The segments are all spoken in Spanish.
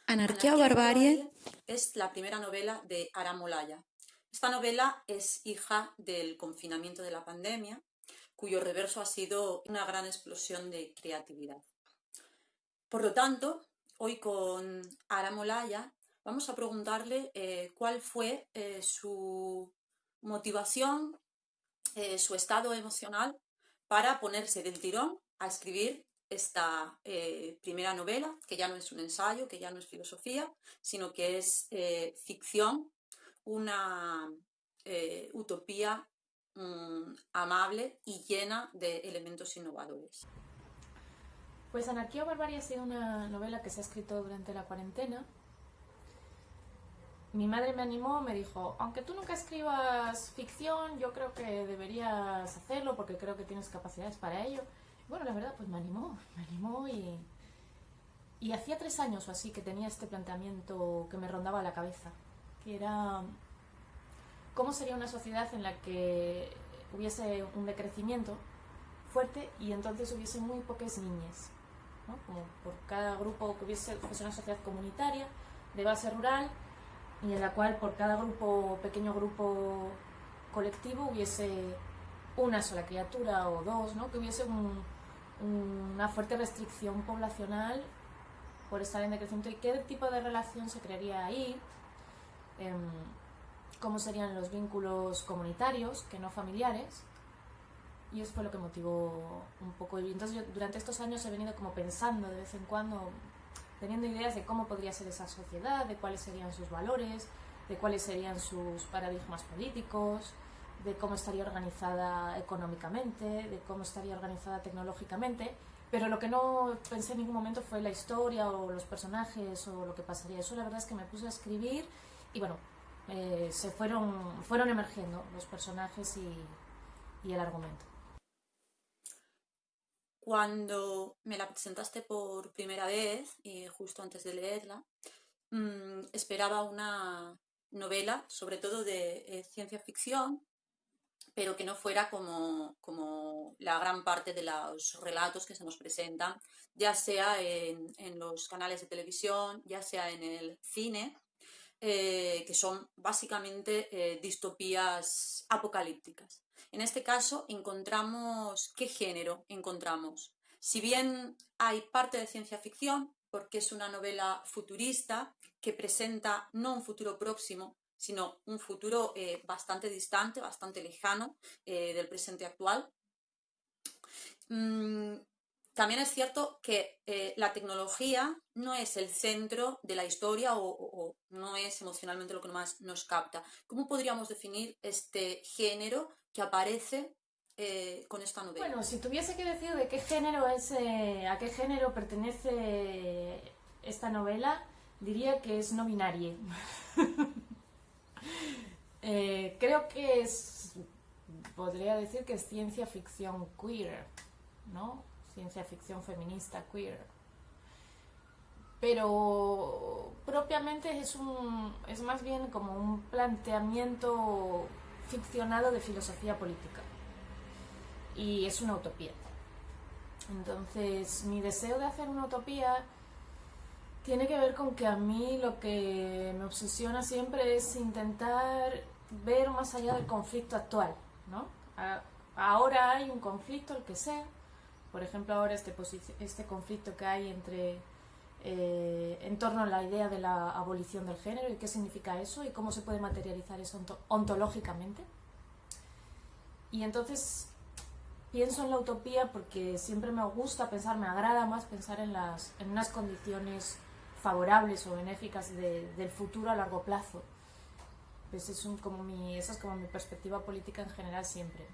Anarquía o Anarquía o barbarie es la primera novela de Aram Olaya. Esta novela es hija del confinamiento de la pandemia, cuyo reverso ha sido una gran explosión de creatividad. Por lo tanto, hoy con Aram Olaya vamos a preguntarle cuál fue su motivación, su estado emocional para ponerse del tirón a escribir esta primera novela, que ya no es un ensayo, que ya no es filosofía, sino que es ficción, una utopía amable y llena de elementos innovadores. Pues Anarquía o Barbarie ha sido una novela que se ha escrito durante la cuarentena. Mi madre me animó, me dijo, aunque tú nunca escribas ficción, yo creo que deberías hacerlo porque creo que tienes capacidades para ello. Bueno, la verdad, pues me animó y hacía 3 años o así que tenía este planteamiento que me rondaba la cabeza, que era cómo sería una sociedad en la que hubiese un decrecimiento fuerte y entonces hubiese muy pocas niñas, ¿no? Como por cada grupo que hubiese, fuese una sociedad comunitaria de base rural y en la cual por cada grupo, pequeño grupo colectivo hubiese una sola criatura o dos, ¿no? Que hubiese una fuerte restricción poblacional por estar en decrecimiento y qué tipo de relación se crearía ahí, cómo serían los vínculos comunitarios que no familiares. Y eso fue lo que motivó un poco. Y entonces yo durante estos años he venido como pensando de vez en cuando, teniendo ideas de cómo podría ser esa sociedad, de cuáles serían sus valores, de cuáles serían sus paradigmas políticos, de cómo estaría organizada económicamente, de cómo estaría organizada tecnológicamente, pero lo que no pensé en ningún momento fue la historia o los personajes o lo que pasaría. Eso la verdad es que me puse a escribir y bueno, fueron emergiendo los personajes y el argumento. Cuando me la presentaste por primera vez, y justo antes de leerla, esperaba una novela, sobre todo de ciencia ficción, pero que no fuera como la gran parte de los relatos que se nos presentan, ya sea en los canales de televisión, ya sea en el cine, que son básicamente distopías apocalípticas. En este caso encontramos, ¿qué género encontramos? Si bien hay parte de ciencia ficción, porque es una novela futurista que presenta no un futuro próximo, sino un futuro bastante distante, bastante lejano del presente actual. También es cierto que la tecnología no es el centro de la historia o no es emocionalmente lo que más nos capta. ¿Cómo podríamos definir este género que aparece con esta novela? Bueno, si tuviese que decir de qué género es, a qué género pertenece esta novela, diría que es no binaria. Creo que podría decir que es ciencia ficción queer, ¿no? Ciencia ficción feminista queer. Pero propiamente es más bien como un planteamiento ficcionado de filosofía política. Y es una utopía. Entonces, mi deseo de hacer una utopía tiene que ver con que a mí lo que me obsesiona siempre es intentar ver más allá del conflicto actual, ¿no? Ahora hay un conflicto, el que sea, por ejemplo ahora este conflicto que hay en torno a la idea de la abolición del género y qué significa eso y cómo se puede materializar eso ontológicamente. Y entonces pienso en la utopía porque siempre me gusta pensar, me agrada más pensar en unas condiciones favorables o benéficas del futuro a largo plazo. Pues esa es como mi perspectiva política en general siempre.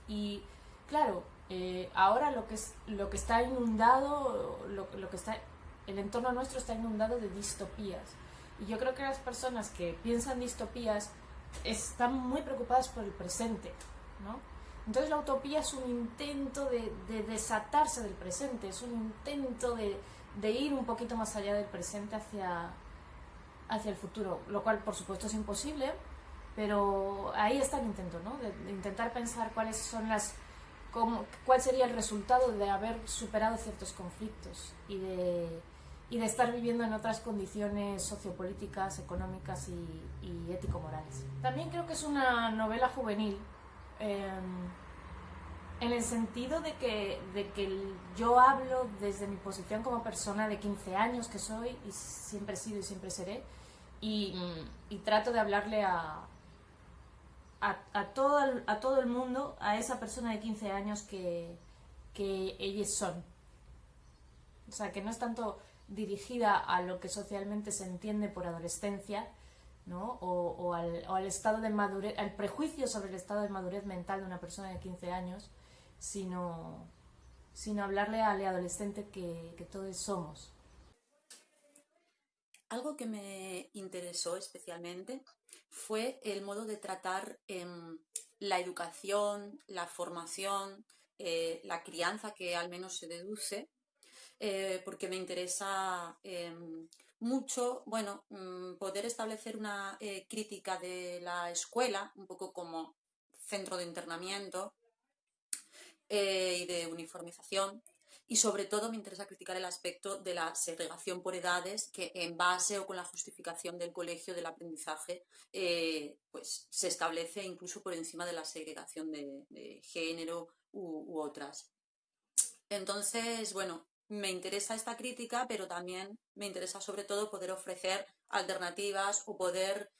Y claro, ahora lo que está inundado, el entorno nuestro está inundado de distopías. Y yo creo que las personas que piensan distopías están muy preocupadas por el presente, ¿no? Entonces la utopía es un intento de desatarse del presente, es un intento de ir un poquito más allá del presente hacia el futuro, lo cual por supuesto es imposible, pero ahí está el intento, ¿no? De intentar pensar cuál sería el resultado de haber superado ciertos conflictos y y de estar viviendo en otras condiciones sociopolíticas, económicas y ético-morales. También creo que es una novela juvenil, en el sentido de que yo hablo desde mi posición como persona de 15 años que soy, y siempre he sido y siempre seré, y trato de hablarle a todo el mundo, a esa persona de 15 años que ellos son. O sea, que no es tanto dirigida a lo que socialmente se entiende por adolescencia, ¿no? o al estado de madurez, al prejuicio sobre el estado de madurez mental de una persona de 15 años, sino hablarle al adolescente que todos somos. Algo que me interesó especialmente fue el modo de tratar la educación, la formación, la crianza, que al menos se deduce, porque me interesa mucho, bueno, poder establecer una crítica de la escuela, un poco como centro de internamiento y de uniformización. Y sobre todo me interesa criticar el aspecto de la segregación por edades, que en base o con la justificación del colegio del aprendizaje pues se establece incluso por encima de la segregación de género u otras. Entonces, bueno, me interesa esta crítica, pero también me interesa sobre todo poder ofrecer alternativas o poder,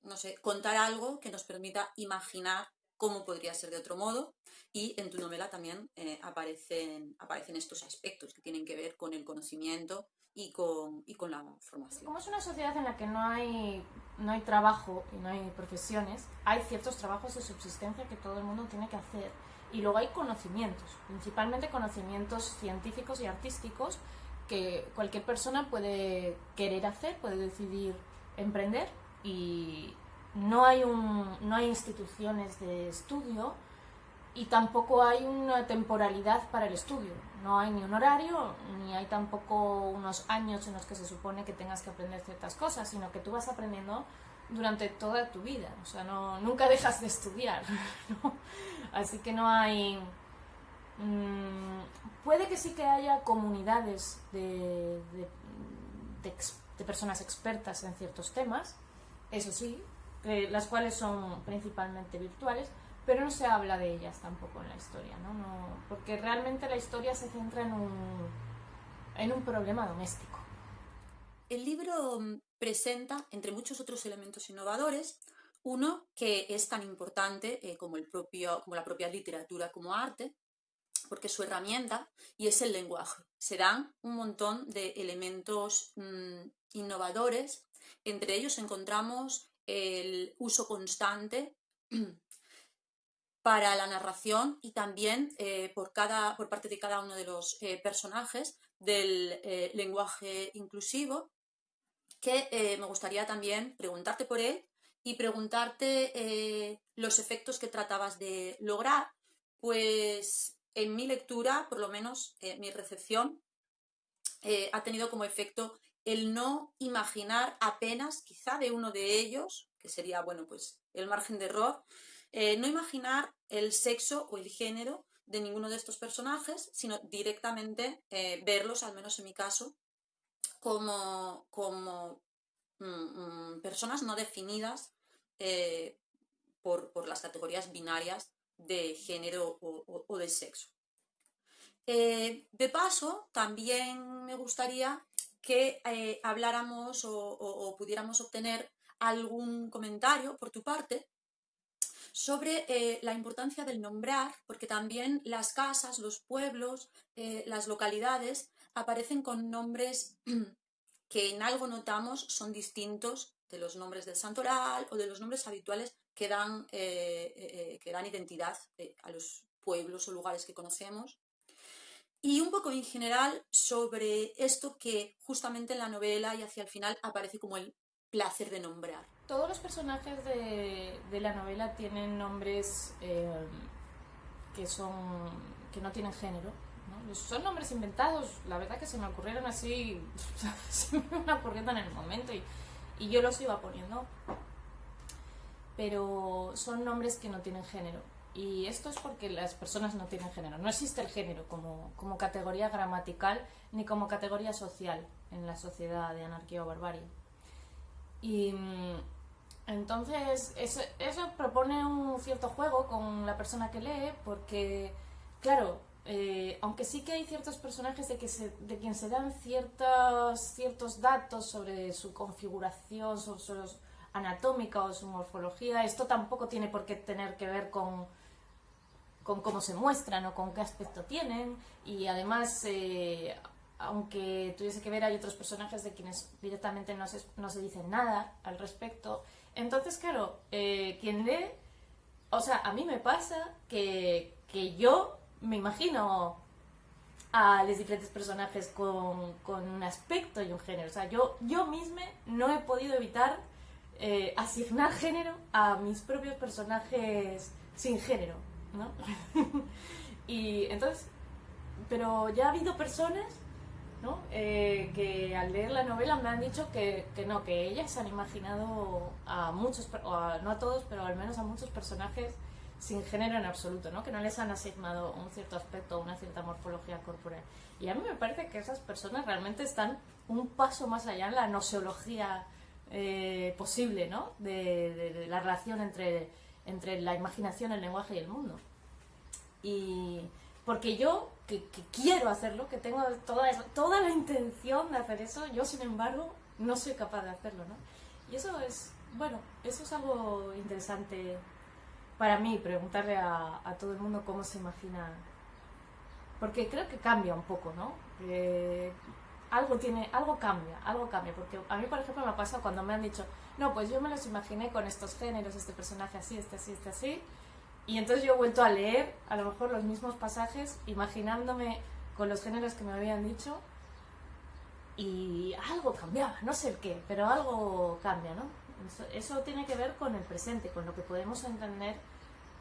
no sé, contar algo que nos permita imaginar cómo podría ser de otro modo. Y en tu novela también aparecen estos aspectos que tienen que ver con el conocimiento y con la formación. Como es una sociedad en la que no hay trabajo y no hay profesiones, hay ciertos trabajos de subsistencia que todo el mundo tiene que hacer. Y luego hay conocimientos, principalmente conocimientos científicos y artísticos que cualquier persona puede querer hacer, puede decidir emprender, y no hay instituciones de estudio y tampoco hay una temporalidad para el estudio. No hay ni un horario, ni hay tampoco unos años en los que se supone que tengas que aprender ciertas cosas, sino que tú vas aprendiendo durante toda tu vida. O sea, nunca dejas de estudiar, ¿no? Así que no hay... puede que sí que haya comunidades de personas expertas en ciertos temas, eso sí, las cuales son principalmente virtuales, pero no se habla de ellas tampoco en la historia, ¿no? Porque realmente la historia se centra en un problema doméstico. El libro presenta, entre muchos otros elementos innovadores, uno que es tan importante como la propia literatura como arte, porque es su herramienta, y es el lenguaje. Se dan un montón de elementos innovadores. Entre ellos encontramos el uso constante para la narración y también por parte de cada uno de los personajes del lenguaje inclusivo, que me gustaría también preguntarte por él y preguntarte los efectos que tratabas de lograr. Pues en mi lectura, por lo menos mi recepción, ha tenido como efecto el no imaginar apenas, quizá de uno de ellos, que sería, bueno, pues el margen de error, no imaginar el sexo o el género de ninguno de estos personajes, sino directamente verlos, al menos en mi caso, como personas no definidas por las categorías binarias de género o de sexo. De paso, también me gustaría que habláramos o pudiéramos obtener algún comentario por tu parte sobre la importancia del nombrar, porque también las casas, los pueblos, las localidades aparecen con nombres que en algo notamos son distintos de los nombres del santoral o de los nombres habituales que dan identidad a los pueblos o lugares que conocemos. Y un poco en general sobre esto que justamente en la novela y hacia el final aparece como el placer de nombrar. Todos los personajes de la novela tienen nombres que no tienen género, ¿no? Son nombres inventados, la verdad que se me ocurrieron así, se me iban ocurriendo en el momento y yo los iba poniendo, pero son nombres que no tienen género. Y esto es porque las personas no tienen género. No existe el género como categoría gramatical ni como categoría social en la sociedad de anarquía o barbarie. Y entonces eso propone un cierto juego con la persona que lee, porque, claro, aunque sí que hay ciertos personajes de quien se dan ciertos datos sobre su configuración, sobre su anatómica o su morfología, esto tampoco tiene por qué tener que ver con cómo se muestran o con qué aspecto tienen, y además aunque tuviese que ver, hay otros personajes de quienes directamente no se dice nada al respecto. Entonces, claro, quien lee, o sea, a mí me pasa que yo me imagino a los diferentes personajes con un aspecto y un género. O sea, yo misma no he podido evitar asignar género a mis propios personajes sin género, ¿no? Y entonces, pero ya ha habido personas, ¿no? Que al leer la novela me han dicho que no, que ellas se han imaginado a muchos, no a todos, pero al menos a muchos personajes sin género en absoluto, ¿no? Que no les han asignado un cierto aspecto o una cierta morfología corporal. Y a mí me parece que esas personas realmente están un paso más allá en la noseología posible, ¿no? De la relación entre la imaginación, el lenguaje y el mundo. Y porque yo, que quiero hacerlo, que tengo toda la intención de hacer eso, yo sin embargo no soy capaz de hacerlo, ¿no? Y eso es, bueno, eso es algo interesante para mí, preguntarle a todo el mundo cómo se imagina, porque creo que cambia un poco, ¿no? Algo cambia, porque a mí, por ejemplo, me ha pasado cuando me han dicho, no, pues yo me los imaginé con estos géneros, este personaje así, este así, este así, y entonces yo he vuelto a leer a lo mejor los mismos pasajes, imaginándome con los géneros que me habían dicho, y algo cambiaba, no sé el qué, pero algo cambia, ¿no? Eso tiene que ver con el presente, con lo que podemos entender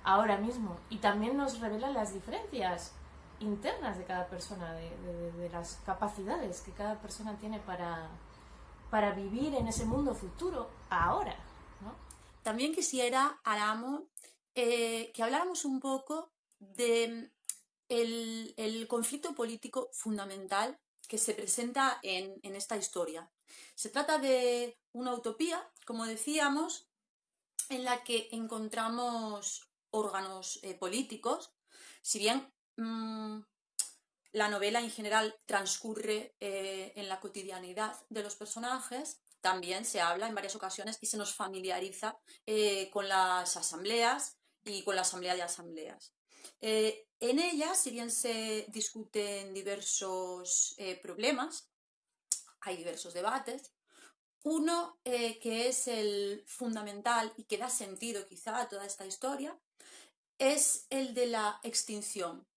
ahora mismo, y también nos revela las diferencias internas de cada persona, de las capacidades que cada persona tiene para vivir en ese mundo futuro ahora, ¿no? También quisiera, Aramo, que habláramos un poco de el conflicto político fundamental que se presenta en esta historia. Se trata de una utopía, como decíamos, en la que encontramos órganos políticos. Si bien la novela en general transcurre en la cotidianidad de los personajes, también se habla en varias ocasiones y se nos familiariza con las asambleas y con la asamblea de asambleas. En ellas, si bien se discuten diversos problemas, hay diversos debates. Uno que es el fundamental y que da sentido quizá a toda esta historia es el de la extinción.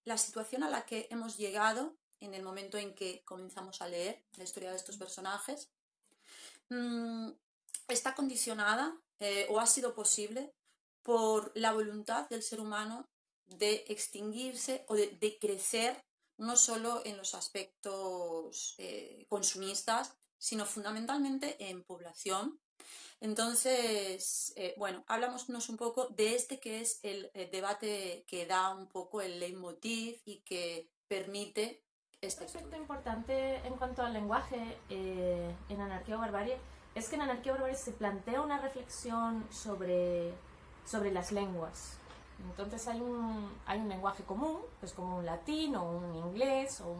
La situación a la que hemos llegado en el momento en que comenzamos a leer la historia de estos personajes está condicionada o ha sido posible por la voluntad del ser humano de extinguirse o de crecer, no solo en los aspectos consumistas, sino fundamentalmente en población. Entonces, bueno, hablámonos un poco de este que es el debate que da un poco el leitmotiv y que permite este aspecto importante en cuanto al lenguaje en Anarquía o Barbarie es que en Anarquía o Barbarie se plantea una reflexión sobre las lenguas. Entonces hay un lenguaje común, pues como un latín o un inglés o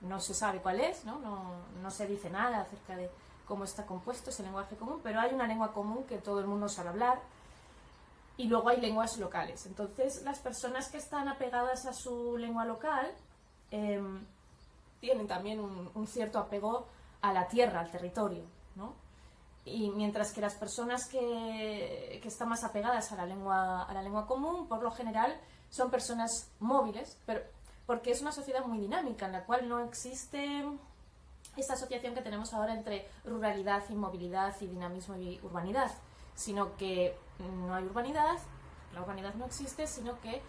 no se sabe cuál es, no se dice nada acerca de cómo está compuesto ese lenguaje común, pero hay una lengua común que todo el mundo sabe hablar, y luego hay lenguas locales. Entonces las personas que están apegadas a su lengua local tienen también un cierto apego a la tierra, al territorio, ¿no? Y mientras que las personas que están más apegadas a la lengua común, por lo general, son personas móviles, pero porque es una sociedad muy dinámica en la cual no existe esta asociación que tenemos ahora entre ruralidad, inmovilidad y dinamismo y urbanidad, sino que no hay urbanidad, la urbanidad no existe, sino que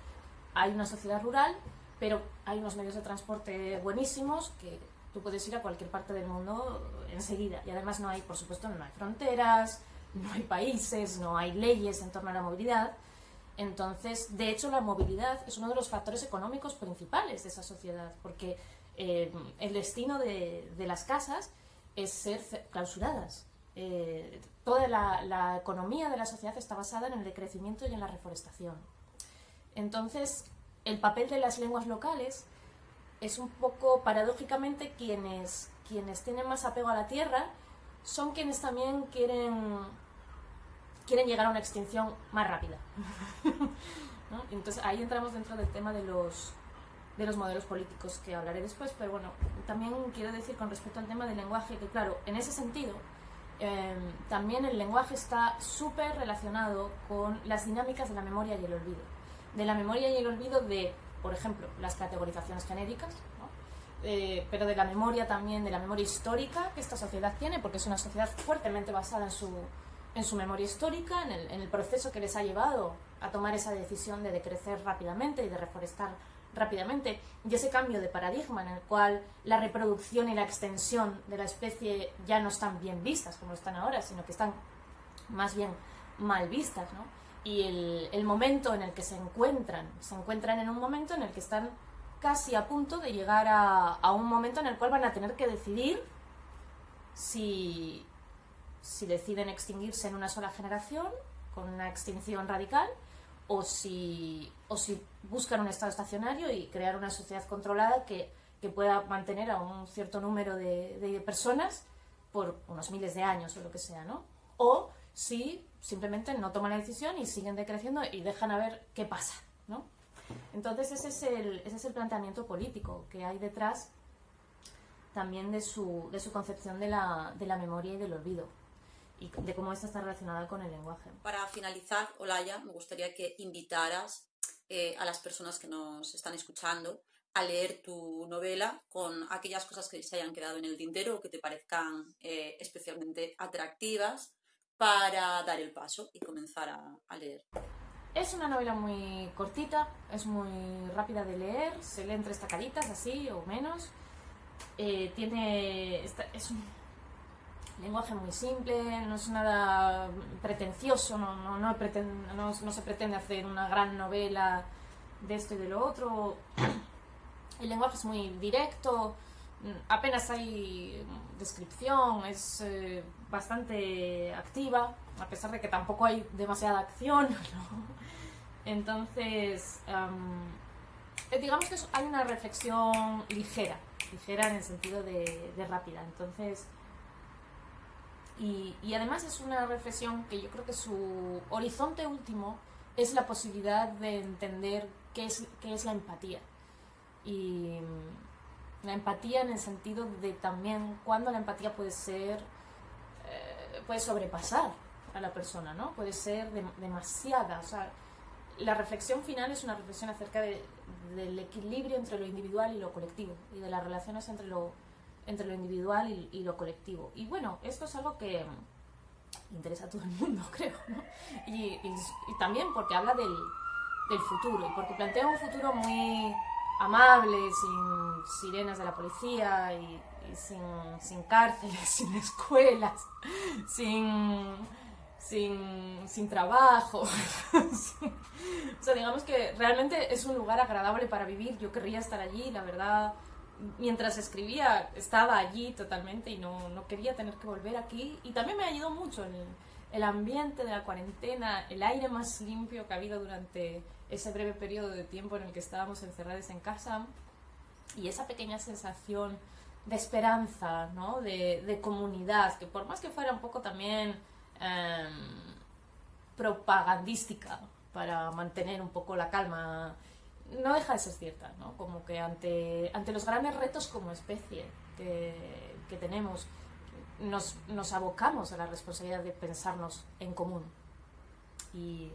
hay una sociedad rural, pero hay unos medios de transporte buenísimos que tú puedes ir a cualquier parte del mundo enseguida, y además no hay, por supuesto, no hay fronteras, no hay países, no hay leyes en torno a la movilidad, Entonces, de hecho, la movilidad es uno de los factores económicos principales de esa sociedad, porque el destino de las casas es ser clausuradas. Toda la economía de la sociedad está basada en el decrecimiento y en la reforestación. Entonces, el papel de las lenguas locales es un poco, paradójicamente, quienes tienen más apego a la tierra son quienes también quieren llegar a una extinción más rápida. ¿No? Entonces ahí entramos dentro del tema de los modelos políticos, que hablaré después, pero bueno, también quiero decir con respecto al tema del lenguaje que, claro, en ese sentido también el lenguaje está súper relacionado con las dinámicas de la memoria y el olvido. De la memoria y el olvido de, por ejemplo, las categorizaciones genéricas, ¿no? Pero de la memoria también, de la memoria histórica que esta sociedad tiene, porque es una sociedad fuertemente basada en su memoria histórica, en el proceso que les ha llevado a tomar esa decisión de decrecer rápidamente y de reforestar rápidamente, y ese cambio de paradigma en el cual la reproducción y la extensión de la especie ya no están bien vistas como están ahora, sino que están más bien mal vistas, ¿no? Y el momento en el que se encuentran en un momento en el que están casi a punto de llegar a un momento en el cual van a tener que decidir si deciden extinguirse en una sola generación, con una extinción radical, o si buscan un estado estacionario y crear una sociedad controlada que pueda mantener a un cierto número de personas por unos miles de años o lo que sea, ¿no? O si simplemente no toman la decisión y siguen decreciendo y dejan a ver qué pasa, ¿no? Entonces ese es el planteamiento político que hay detrás también de su concepción de la memoria y del olvido, y de cómo esta está relacionada con el lenguaje. Para finalizar, Olaya, me gustaría que invitaras a las personas que nos están escuchando a leer tu novela con aquellas cosas que se hayan quedado en el tintero o que te parezcan especialmente atractivas para dar el paso y comenzar a leer. Es una novela muy cortita, es muy rápida de leer, se lee en 3 tacaditas, así o menos. Es un lenguaje muy simple, no es nada pretencioso, no se pretende hacer una gran novela de esto y de lo otro. El lenguaje es muy directo, apenas hay descripción, es bastante activa, a pesar de que tampoco hay demasiada acción, ¿no? Entonces, digamos que hay una reflexión ligera en el sentido de rápida. Entonces, y además es una reflexión que yo creo que su horizonte último es la posibilidad de entender qué es la empatía. Y la empatía en el sentido de también cuando la empatía puede sobrepasar a la persona, ¿no? Puede ser demasiada. O sea, la reflexión final es una reflexión acerca del equilibrio entre lo individual y lo colectivo, y de las relaciones entre lo individual y lo colectivo. Y bueno, esto es algo que interesa a todo el mundo, creo, ¿no? Y también porque habla del futuro, y porque plantea un futuro muy amable, sin sirenas de la policía y sin cárceles, sin escuelas, sin trabajo. O sea, digamos que realmente es un lugar agradable para vivir. Yo querría estar allí, la verdad. Mientras escribía estaba allí totalmente y no quería tener que volver aquí. Y también me ha ayudado mucho el ambiente de la cuarentena, el aire más limpio que ha habido durante ese breve periodo de tiempo en el que estábamos encerrados en casa, y esa pequeña sensación de esperanza, ¿no? de comunidad, que por más que fuera un poco también propagandística para mantener un poco la calma, no deja de ser cierta, ¿no? Como que ante los grandes retos como especie que tenemos, nos abocamos a la responsabilidad de pensarnos en común. Y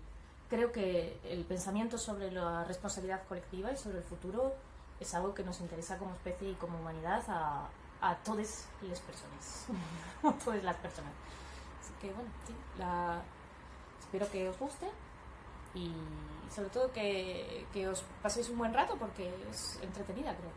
creo que el pensamiento sobre la responsabilidad colectiva y sobre el futuro es algo que nos interesa como especie y como humanidad a todas las personas. A todas las personas. Así que bueno, sí, espero que os guste y sobre todo que os paséis un buen rato, porque es entretenida, creo.